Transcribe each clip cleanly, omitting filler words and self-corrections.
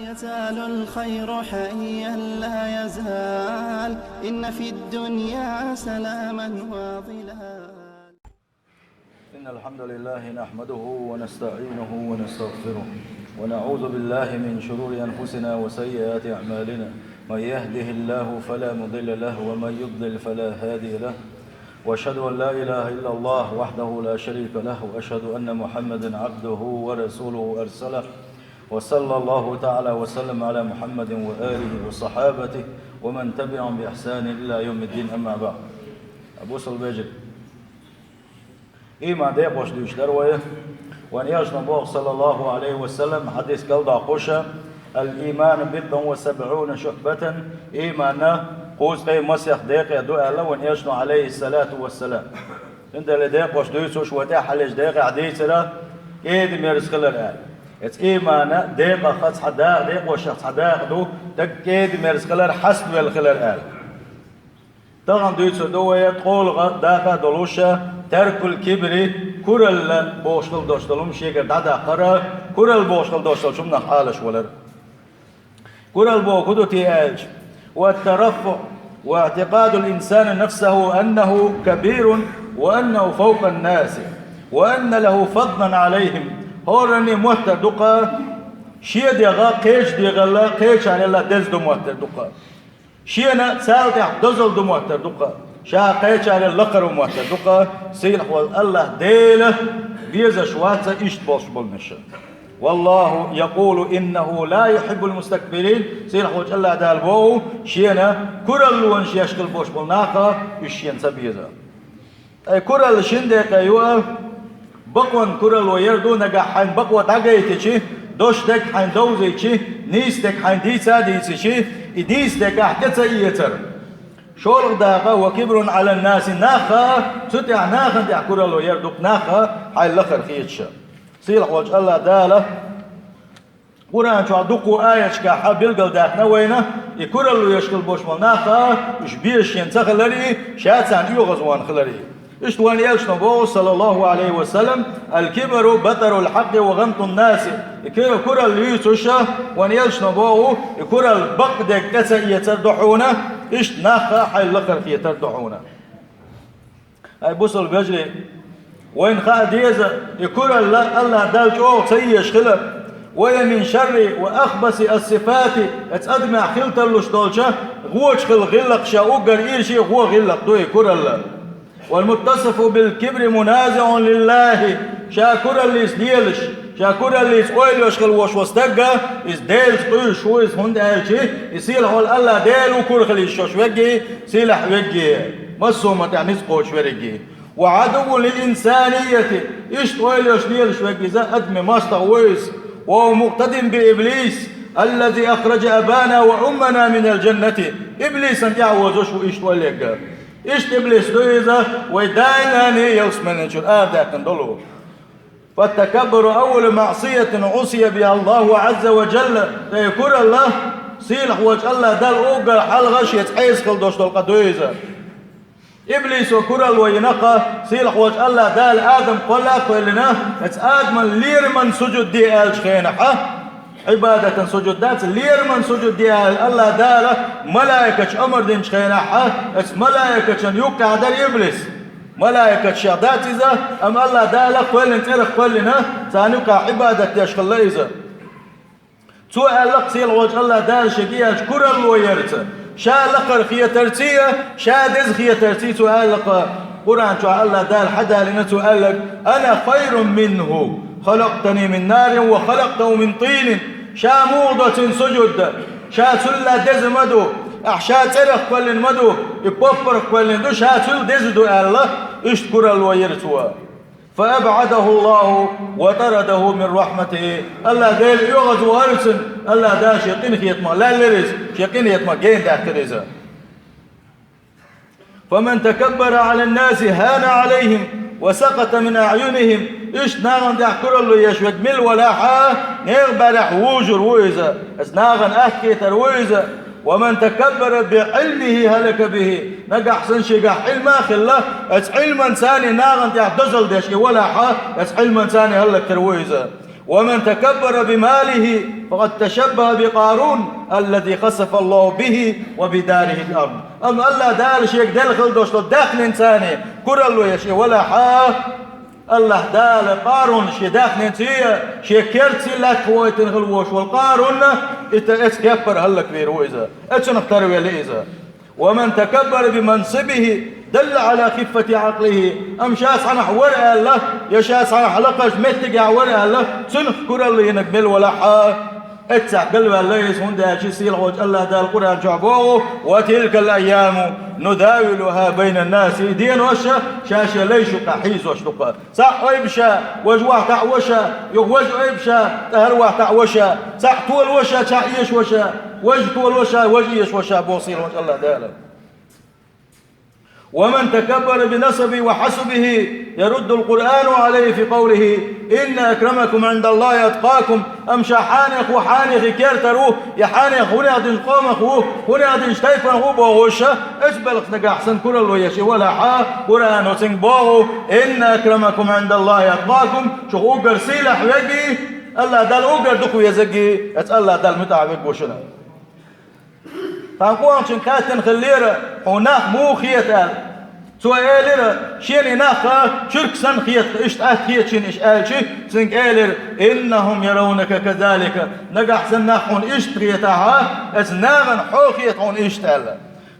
يزال الخير حيا لا يزال، إن في الدنيا سلاما وظلال. إن الحمد لله نحمده ونستعينه ونستغفره ونعوذ بالله من شرور أنفسنا وسيئات أعمالنا، من يهده الله فلا مضل له ومن يضلل فلا هادي له، وأشهد أن لا إله إلا الله وحده لا شريك له، وأشهد أن محمدا عبده ورسوله أرسله، وصلى الله تعالى وسلم على محمد وآله وصحابته ومن تبعهم بإحسان إلى يوم الدين. أما بعد. أبو سلبيجر إيمان دي بوش ديشتر وأن يجن بوغ صلى الله عليه وسلم حديث قلد عقوشة الإيمان 70 شعبة إيمانا قوز غي مسيح ديق يدو أهلا وأن يجن عليه الصلاة والسلام. عند لديق بوش ديسوش وتاح حليش ديق عديث له إيدي ميرس خلال أهل ات إيمانا ديق خاص حداق ديق وشخص حداق دو تكيدي ميرس خلال حسب والخلال أهل طبعا ديسو دو يتقول داقا دولوشة ترك الكبر كرل بوشل دوشتلوم شيء دادا قرا كرل بوشل دوشتل شو من حالش ولا كرل بو كدو تياج والترفع واعتقاد الإنسان نفسه أنه كبير وأنه فوق الناس وأن له فضلا عليهم هورني محتر دقا شيء ديغا قيش ديغلا قيش على الله دز دو محتر دقا شيء سالت دزل دو محتر دقا شا قيش على اللقر ومحتر دقا سيلح والله ديله بيزا شواتسا إشت بوش بالنشا والله يقول إنه لا يحب المستكبرين سيلح وجه الله دال بو شينا كرل وانش يشكل بوش بالناقا يشين سبيزا أي كرل شندق أيوة بقوان كرل ويردو نقا حين بقوة تاقيتي دوشتك حين دوزيتي نيستك حين ديسا ديسي إديستك أحكتسا إيتر شولغ داقا وكبر على الناس ناخا ستع ناخا دع كرل ويردوك ناخا حين لخر خيتشا سيلح وجه الله داله قرآن شو عدوكو آية شكا بيلقل داخنا وينا يكرل ويشكل بوش مالناخا يشبيش ينتخلري شاتسان يغزوان خلري اشتوان يلشنا بو صلى الله عليه وسلم الكبر بطر الحق وغمط الناس كرل يسوشا وان يلشنا بو كرل بقدك كسا يتردحونا اشت ناخا حي لخر في يتردحونا اي بوصل بجري وين خا ديزا يكرل الله دالجو سيش خلق ومن شر واخبث الصفات اتقدم خلت اللشتولشا غوش خل غلق شا اوغر ايرشي هو غلق دوي كرل والمتصف بالكبر منازع لله شاكر اللي يسديلش شاكر اللي يسقيل يشغل وش وستجا يسديلش قيش هو يسهند أي يصير هو الله ديل وكل خلي الشوش وجه سيلح وجه مسهم يعني سقوش وجه وعدو للإنسانية يشتغل يشديلش وجه ذا أدم ماستويس وهو مقتدم بإبليس الذي أخرج أبانا وأمنا من الجنة إبليس أنت عوزوش ويشتغل يجا إيش إبليس دويزة ويدايناني يوسمن الجرآر داكن دلو فالتكبر أول معصية عصي بها الله عز وجل يكور الله سيلح وجه الله دال أوغر حال غشية حيث خل دوش دلقى دويزة إبليس وكرل وينقى سيلح وجه الله دال آدم قلاق ويلنا آدم لير من سجد دي آل شخينحة عبادة سجودات لير من سجود ديال الله داله ملائكة أمر دين شخيناحة اس ملائكة يوقع در إبليس ملائكة شهدات إذا أم الله داله قول انترخ قولنا سانوقع عبادة يشخل إذا سوء اللق سيل وجه الله دال شقيا كرل ويرت شا لقر خي ترتية شا دز خي ترتية سؤال لق قرآن شو الله دال حدا لنا سؤالك أنا خير منه خلقتني من نار وخلقته من طين شا موضة سجد شا سلا دز مدو أحشا ترخ كل مدو يبوبر كل دو شا سل دز دو الله اشتكر الويرتوا فأبعده الله وطرده من رحمته الله ديل يغز وارسن الله دا شيقين خيطما لا لرز شيقين يطما جين دا كرزا فمن تكبر على الناس هان عليهم وسقط من أعينهم إيش ناغن دع كرلو يشوك مل ولا حا نغبرح ووجر ويزا اس ناغن أحكي ترويزا ومن تكبر بعلمه هلك به نقع حسن شيقع علما خلا اس علما ثاني ناغن دع دزل دشي ولا حا اس علما ثاني هلك ترويزا ومن تكبر بماله فقد تشبه بقارون الذي خسف الله به وبداره الأرض. أما الله دال شيء دل دوش داخل إنساني كرلو يا شيء ولا الله دال قارون شيء داخل إنساني شيء كرتي لا توي تنغلوش والقارون إتكبر هلا كبير وإذا أتنختار ولا إذا. ومن تكبر بمنصبه دل على خفة عقله. أم شاس عن حور الله يشاس عن حلقة متجع ورا الله سنخ كرلو ينقبل ولا اتسع قلب الله يسون ده شيء وجه الله ده القرآن جابوه. وتلك الأيام نداولها بين الناس دين وشا شاشة ليش قحيز وشلقة صح ويبشا وجوه تعوشا يوج ويبشا تهروه تعوشا صح طول وشا تعيش وشا وجه طول وشا وجيش وشا بوصير وجه الله ده. ومن تكبر بنسبه وحسبه يرد القرآن عليه في قوله إن أكرمكم عند الله يتقاكم. أمشى حانق وحانق كيرتروه يحانق هنا أدنش قومه هنا أدنش تيفن هو بوغوشة إجبلق نقع حسن كل الله يشي ولا حا قرآن وسنق بوغو إن أكرمكم عند الله يتقاكم. شو أقر سيلح ويجي الله دال أقر دقو يزقي الله دال متعبك بوشنا تنقوان شن كاتن خليرة هناك مو خيتال سؤالير شين ناخا شرك سن خيت إشت خيت شين إش شيء سنك آلير إنهم يرونك كذلك نجح سن ناخون إشت خيتها أسناغن حو خيتون إشت ألا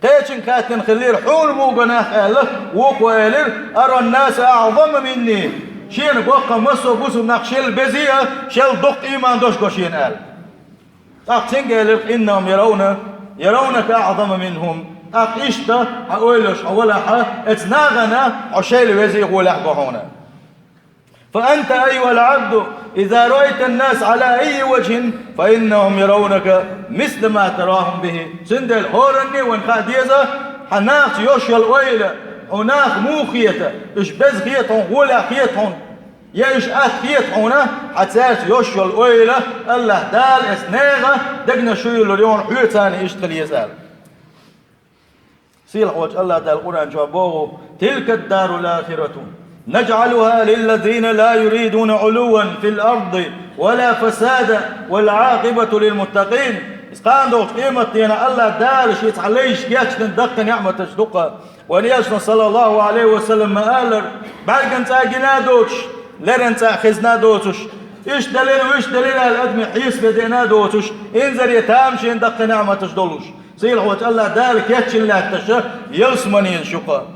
تيجن كاتن خلير حول مو جناخ ألا وقوالير أرى الناس أعظم مني شين بوقا مصو بوسو نقشل بزيه شل دق إيمان دوش قشين ألا أقسن قالير إنهم يرونك أعظم منهم أقيشتا أقولش أولا اتناغنا عشيل وزيق ولحقهونا. فأنت أيها العبد إذا رأيت الناس على أي وجه فإنهم يرونك مثل ما تراهم به. سندل هورني وانخاديزة حناخ يوشل ويلة هناك مو خيطة إش بز خيطهم ولا خيطهم يا إش خيطهنا حتى يوشل ويلة الله دال اسناغة دقنا شوي اليوم حيوتاني إشتغل يزال سيلح وجه الله تعالى القرآن جابوه تلك الدار الآخرة نجعلها للذين لا يريدون علوا في الأرض ولا فسادا والعاقبة للمتقين. إسقان دوت قيمة دينا الله دال شيت عليش ياش ندق نعمة تشدقها وليشنا صلى الله عليه وسلم ما قال بعد أن تاجنا دوتش لرن تأخذنا دوتش إيش دليل وإيش دليل الأدمي حيس بدينا دوتش إنزل يتامشي ندق نعمة تشدلوش سيل هو الله دالك يتشن لا تشا يلسمنين شقا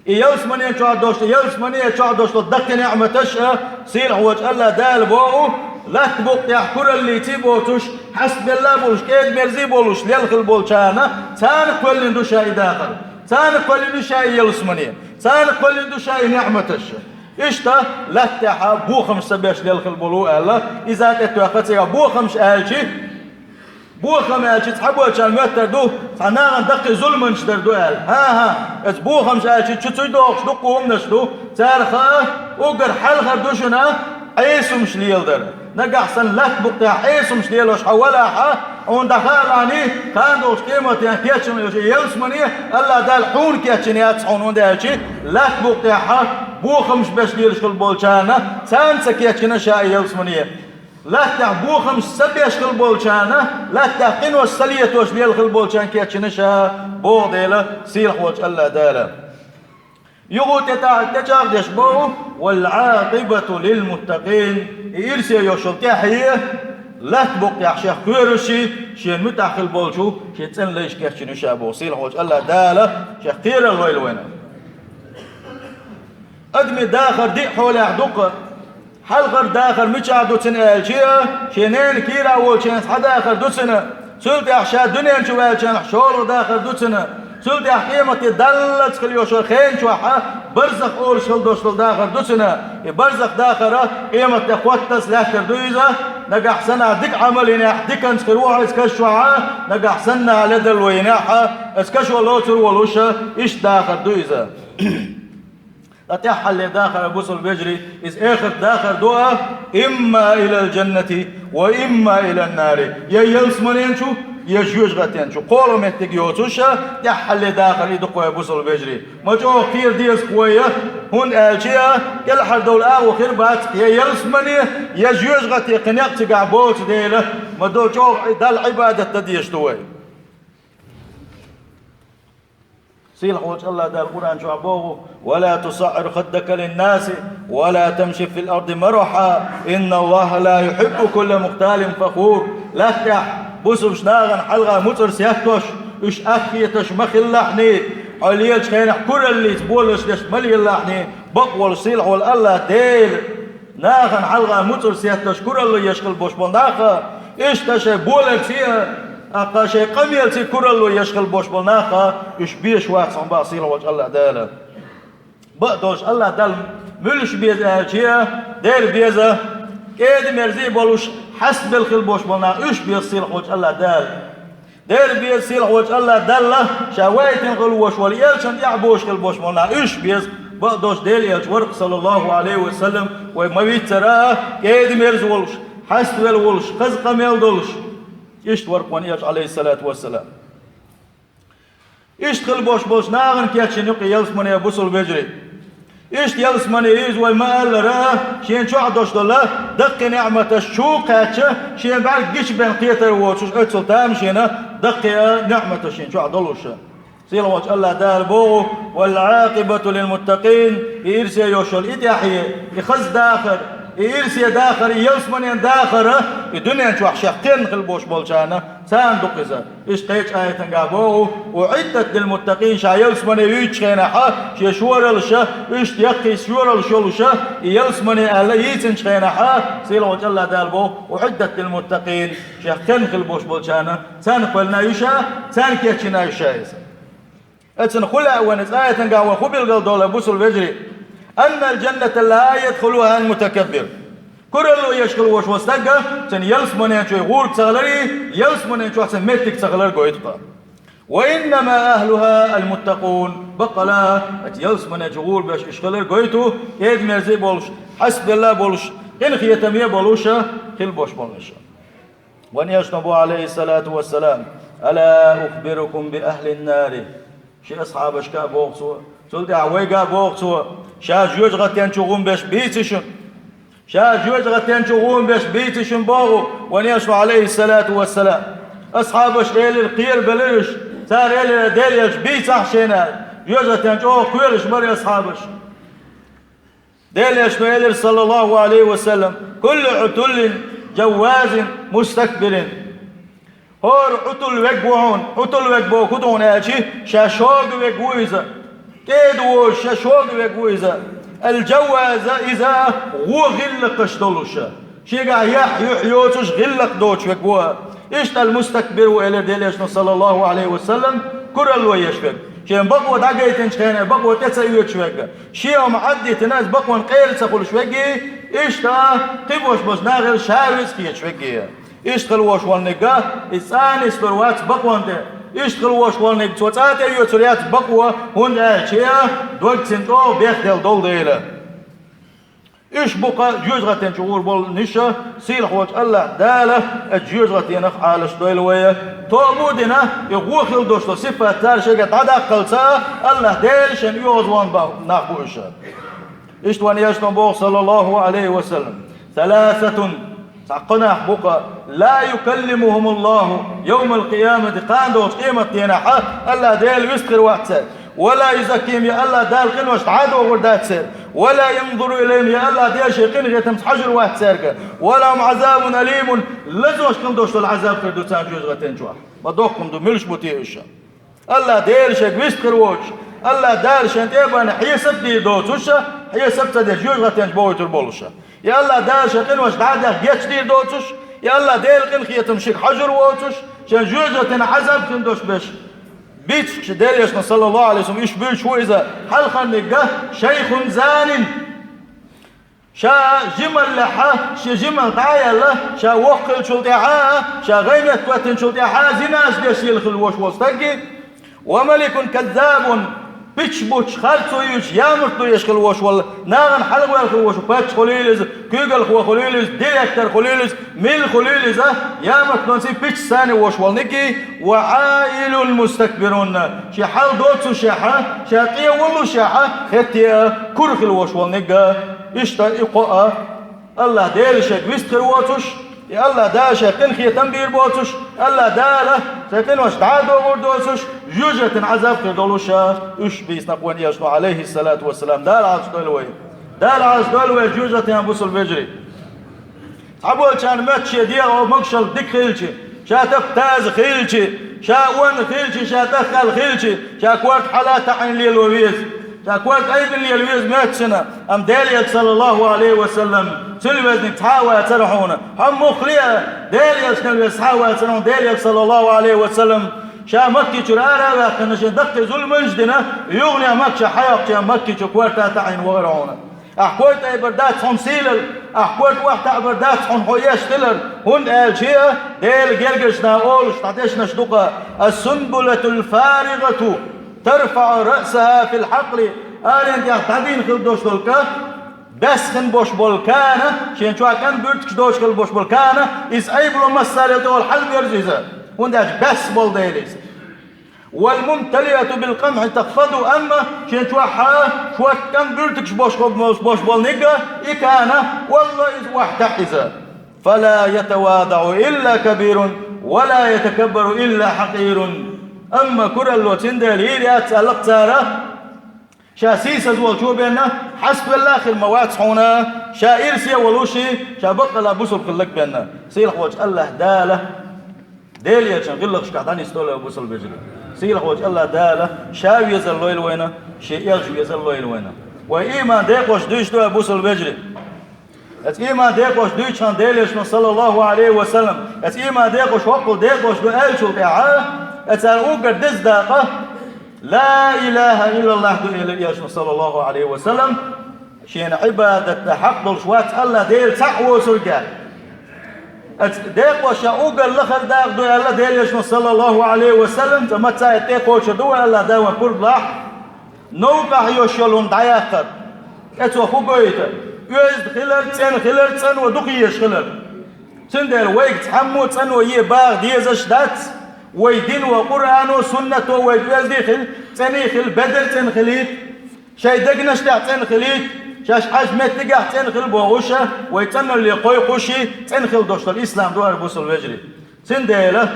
يلسمنين شو عدوش يلسمنين شو عدوش دق نعمة تشا سيل هو الله دال بوه لا تبقى يحكر اللي تبوتش حسب الله بولش كيد مرزي بولش ليلخل بولشانا تان كل ندو شاي داخل تان كل ندو شاي يلسمنين تان كل ندو شاي نعمة تشا إشتا لا تحا بوخمش سبيش ليلخل بولو الله إذا تتوقع بوخمش آلشي بوخم آلشي تحبوا كان متر دو صناعا دقي ظلم نشتر دو آل ها اس بوخمش آلشي تشتوي دوخش دقوهم نشتو تارخا وقر حلخر دوشنا عيسو مش ليل در نقع سن لك بقيا عيسو مش ليل وش حولها اون دخال عني كان دوش كيمة تياتشن يلسمني الله دال حون كياتشن ياتشون اون دالشي لك بقيا بوخمش باش ليلش كل بولشانا سانسا كياتشن شاي يلسمني لا تعبوخم سبيش خل بولشانا لا تعقين والسلية توش ليل خل بولشان كياتشنشا بوضيلا سيلح وجه الله دالا يغو تتاقدش بو والعاقبة للمتقين إرسي يوشل كاحية لا تبقى يحشيخ كويرشي شين متاخل بولشو شين تسن ليش كياتشنشا بو سيلح وجه الله دالا شيخ خير الويل وينا أدمي داخر دي حولي أحدوك حلقر داخل مش عدوتن الشيء شينين كيرا وشين حداخل دوتنا سلت أحشاء دنيا شو الشين حشور داخل دوتنا سلت أحكيمة دلت خليو شو خين شو ح برزق أول شل دوشل داخل دوتنا برزق داخل قيمة تقوتس لا تردويزة نجح سنة دك عمل ينحدك أنت كروح إسكشوا نجح سنة على دل وينحها إسكشوا لوتر ولوشة إيش داخل دويزة أتيح اللي داخل بوصل بيجري إذ آخر داخل دعاء إما إلى الجنة وإما إلى النار يا يلسمنين شو يا جوج غتين شو قولوا متجيوتوشا تيح اللي داخل يدقوا بوصل بيجري ما جو كثير ديس قوية هون آلشيا يلحر دول آخر بات يلسمني يجوز غتي قناق تقع بوت ديله ما دول جو دال عبادة تديشتوي سيل حوج الله دال القرآن شو عبوه ولا تصعر خدك للناس ولا تمشي في الأرض مرحا إن الله لا يحب كل مختال فخور لا تح بوسوش ناغن حلقة مطر سيهتوش إش أخيتش مخلحني عليش كاين كل اللي تبولش ليش ملي اللحني بقول سيل حول الله ديل ناغن حلقة مطر سيهتوش كل اللي يشغل بوش بناخا إيش تشي بولك فيها أقاشي قميل تي كرلو يشغل بوش بالناقة إش بيش واحد صنبا صيلة وجه الله داله بقدوش الله دال ملش بيز آجيه دير بيزة كيد مرزي بولوش حسب الخل بوش بالناقة إش بيز صيلة وجه الله دال دير بيز صيلة وجه الله داله شوايت الغلوش واليالشن يعبوش خل بوش بالناقة إش بيز بقدوش دير يجورق صلى الله عليه وسلم ومبيت تراه كيد مرز ولوش حسب الولوش خز قميل دولش اشتورق ونياج عليه الصلاة والسلام اشتغل بوش ناغن كياتشن يقي يلسمني بوصل بجري اشت يلسمني يزوي ما قال راه شين شو عدوش دولا دق نعمة الشوق هاتشه شين بعد قش بين قيتر وشوش اتسل تام شينا دق نعمة شين شو عدولوش سيلا وجه الله دار بو والعاقبة للمتقين يرسي يوشل إتياحي يخز داخر إيرسي داخر يلسمن داخر الدنيا شو حشقين خلبوش بولشانا سان دقزة إيش قيتش آية قابوه وعدت للمتقين شا يلسمن يجخينا حا شي شور الشا إيش يقي شور الشا يلسمن أهلا يتن شخينا حا سيلا وجه الله دالبوه وعدت للمتقين شقين خلبوش بولشانا سان قلنا يشا سان كيتشنا يشا أتسن خلا ونس آية قابوه خبيل قلدولا بوصل بجري أن الجنة لا يدخلها المتكبر كرلو يشغل وش وستقى سن يلسمن ينشو يغور تغلري يلسمن ينشو أحسن ميتك تغلر قويتقى وإنما أهلها المتقون بقلا يلسمن ينشو يغور باش يشغلر قويتو يد مرزي بولش حسب الله بولش إن خيتمية بولوشا خل بوش بولنشا وأن يشنبوا عليه الصلاة والسلام ألا أخبركم بأهل النار شي أصحاب أشكا بوغسوا سلطة عويقا بوغسوا شا جوج غتين شغون باش بيتشن شا جوج غتين شغون باش بيتشن بوغو ونيشوا عليه الصلاة والسلام أصحابش إلي القير بليش سار إلي ديليش بيتح شينا جوج غتين شغون قيرش مري أصحابش ديليش بإلي صلى الله عليه وسلم كل عتل جواز مستكبر هور عتل وقبوهون عتل وقبوه كتون آتي شا شوق وقبويزة كيدو شاشوق ويقويزا الجواز إذا هو غلق اشتلوشا شيقا يحيوتش غلق دوش ويقوها إشتا المستكبر وإلى ديليش صلى الله عليه وسلم كرل ويشفق شين بقوة دقيتن شخينة بقوة تسايوت شوقا شيهم عدي تناس بقوة قيل سقول شوقي إشتا قبوش بس ناغل شاوز كي شوقي إشتغل وش والنقا إساني سبروات بقوة إيش خلوش والنك توتات يوتريات بقوة هون أشياء دول تنتو بيختل دول ديله إيش بقى جوز غتين شغور بول نشا سيل خوش الله داله الجوز غتين أخالش دويل ويا توبودنا يغوخل دوشتو صفة تارشة قد قلتا الله ديل شن يوضوان ناقوشا إيش توان يشتن بوغ صلى الله عليه وسلم ثلاثة سقنا بقى لا يكلمهم الله يوم القيامة قاندوش قيمة ينحى الله ديل يسكر واتسر ولا يزكيهم يا الله دال قنوش تعادوا وردات سر ولا ينظر إليهم يا الله ديل شيقين غيتمس حجر واتسر ولا عذاب أليم لزوش كندوش العذاب كردوتان جوز غتين جوا ما دوكم دو ملش بوتيشا الله ديل شيق يسكر ووش الله دال شنت إبان حيسب دي دوتوشا حيسب دي جوز غتين بويتر بولوشا يا الله دال شيقين وش تعادة جيتش دي دوتوش يا الله ديل قن خيتم شيق حجر ووتوش شن جوز غتين عذاب كندوش بش بيتش ديليش صلى الله عليه وسلم إيش بيل شو إذا حلقا نقاه شيخ زان شا جمل لحا شا جمل طايا له شا وقل شلطيحا شا غيمة كواتن شلطيحا زناس ديشيل خلوش وستقي وملك كذاب بيتش بوتش خالتويش يامرتو يشكل وش والله ناغن حلق والخل وش باتش خليلز كيغل خو خليلز ديريكتر خليلز ميل خليلز يامرتو نسي بيتش ثاني وش والنكي وعائل المستكبرون شي حال دوتسو شاحة شاقية والله شاحة ختي كرخ الوش والنكا اشتا اقاء الله ديل شك بيستخر واتوش يا الله دا شاكن خي تنبير بوتش الله داله شاكن واش تعادو غردوسش جوجة عذاب كدولوشا اش بيس نقوان يشنو عليه الصلاة والسلام دال عز دولوي دال عز دولوي جوجة ينبوس البجري تعبول كان ماتشي ديا او مقشل ديك خيلشي شا تفتاز خيلشي شا وان خيلشي شا تخل خيلشي شا كوارت حالات عين لي الوبيز شا كوارت ايضا لي الوبيز ماتشنا ام داليك صلى الله عليه وسلم سلوزنك تحاوى ترحونا هم مخلية داليك سلوز تحاوى ترحون داليك صلى الله عليه وسلم شا مكي ترارا وقتنا شدقت ظلم جدنا يغني مكي حياق شا مكي تكوارتا تعين وغرعونا احكوت اي بردات حن سيلر احكوت وقت بردات حن حوياش تلر هن قال شيء ديل جرجشنا اول شتعدشنا شدقة السنبلة الفارغة ترفع رأسها في الحقل قال انت يحتدين خلدوش دولك بس خن بوش بولكانة شين شو كان بيرتكش دوش خل بوش بولكانة إس أيبلو مساريته والحل بيرجيزة ونداش بس بول ديليس والممتلئة بالقمح تخفض أما شين شو كان بيرتكش بوش بول نيجا إكانة والله إز واحتحزة فلا يتواضع إلا كبير ولا يتكبر إلا حقير أما كرة اللوتين دليل يتسألق تارة شا سيسا زوال شو بينا حسب الله خل مواد حونا شا إرسيا ولوشي شا بقى لا بوصل خلق بينا سيلح وجه الله دالة داليا شان غلق شكعداني استولى بوصل بجري سيلح وجه الله دالة شا يزل الله الوينة شيء يرجو يزل الله الوينة وإيمان ديق وش دوش دوا بوصل بجري إيمان ديق وش دوش شان داليش صلى الله عليه وسلم إيمان ديق وش وقل ديق وش دو ألشو كعاه أتسأل أوقر دز داقة لا إله إلا الله صلى الله عليه وسلم شين عبادة حق الشوات الله ديل تحوى سرقا ديق وشاوغا لخر داق دو الله ديل صلى الله عليه وسلم تمتع يتيق وشدو الله داوان كربلاح نوقع يوشلون داياقر اتو خوغويتا يوزد خلر تسن ودقيش خلر تندر ويك تحمو تسن ويه باغ ديزش دات ويدين وقرآن وسنة ويجوز خل تاني خل بدر تنخليت شاي دقنش تنخليت شاش حجمت تقع تنخل بوغوشة ويتنر اللي قوي قوشي تنخل دوشت الإسلام دوار بوصل وجري سنديلة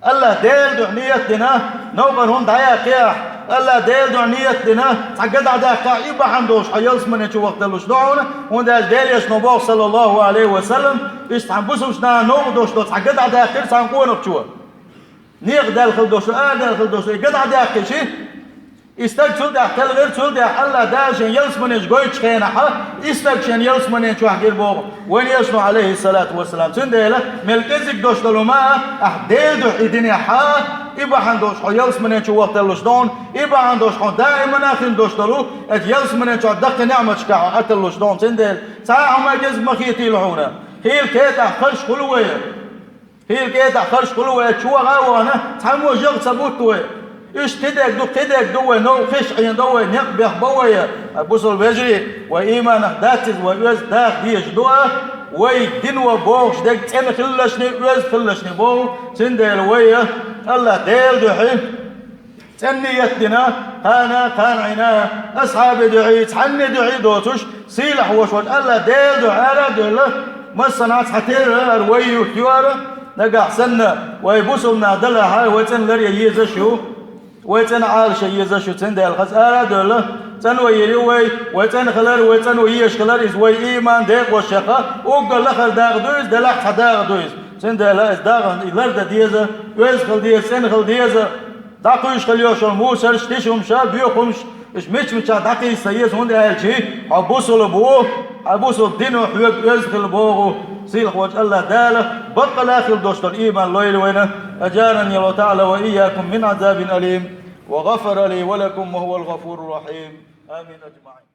الله ديل دعنية دنا نوبر هون دعيا قياح الله ديل دعنية دنا تعقد عدا قائبة عندوش حيالس من يشو وقت اللوش دعونا هون داش ديل يشنبوه صلى الله عليه وسلم اشتعنبوسوش نا نوم دوش دو تعقد عدا خير سعنقوه نبشوه نيق دال خلدوش دال خلدوش قد عدا قيشي استكشل ده تل غير شل ده الله داشن يلس منش قويش خينا ح استكشن يلس منش شو حكير بوغ وين يشنو عليه الصلاة والسلام سنديله ملكزك دوش دلوما أحديل دو الدنيا ح إبا عندوش حو يلس منش وقت اللوشدون إبا عندوش حو دائما آخر دوش دلو أت يلس منش دق نعمة شكاو حتى اللوشدون سنديل ساعة ما جز مخيتي لهونا هي الكيتا خرش خلوية هي الكيتا خرش خلوية شو غاوانا تحمو جغ سبوتوه إيش كدك دو نو خش عين دو نقبح بويا بوصل بجري وإيمان داتز ويوز داخ ديش دوه ويدين وبوش دك تن خلشني ويوز خلشني بو سندل ويا الله ديل دحين تنيتنا هانا كان عنا أصحاب دعي تحني دعي دوتش سيلح وشوت الله ديل دعاء دله ما صنعت حتير الويو كيوارا نقع سنة ويبوصلنا دلها هاي ويتن لري يزشو ويتن عال شيء يزشو تندل الخسارة دله تنوي ويتن خلر ويتن ويش خلر إز وي إيمان ديق والشقة وقال لخر داغ دويز دلح داغ دويز تندل إز داغ لرد ديزة ويز خل ديز سن خل ديزة داقوش خليوش الموس هرشتيشهم شاب بيوخمش إش مش داقي سيس هون ده شيء حبوسوا لبوه حبوسوا الدين وحيوك يزخل بوه سيلح وجه الله داله بقى الآخر دوشت الإيمان لويل وينه أجارني الله تعالى وإياكم من عذاب أليم وغفر لي ولكم وهو الغفور الرحيم آمين أجمعين.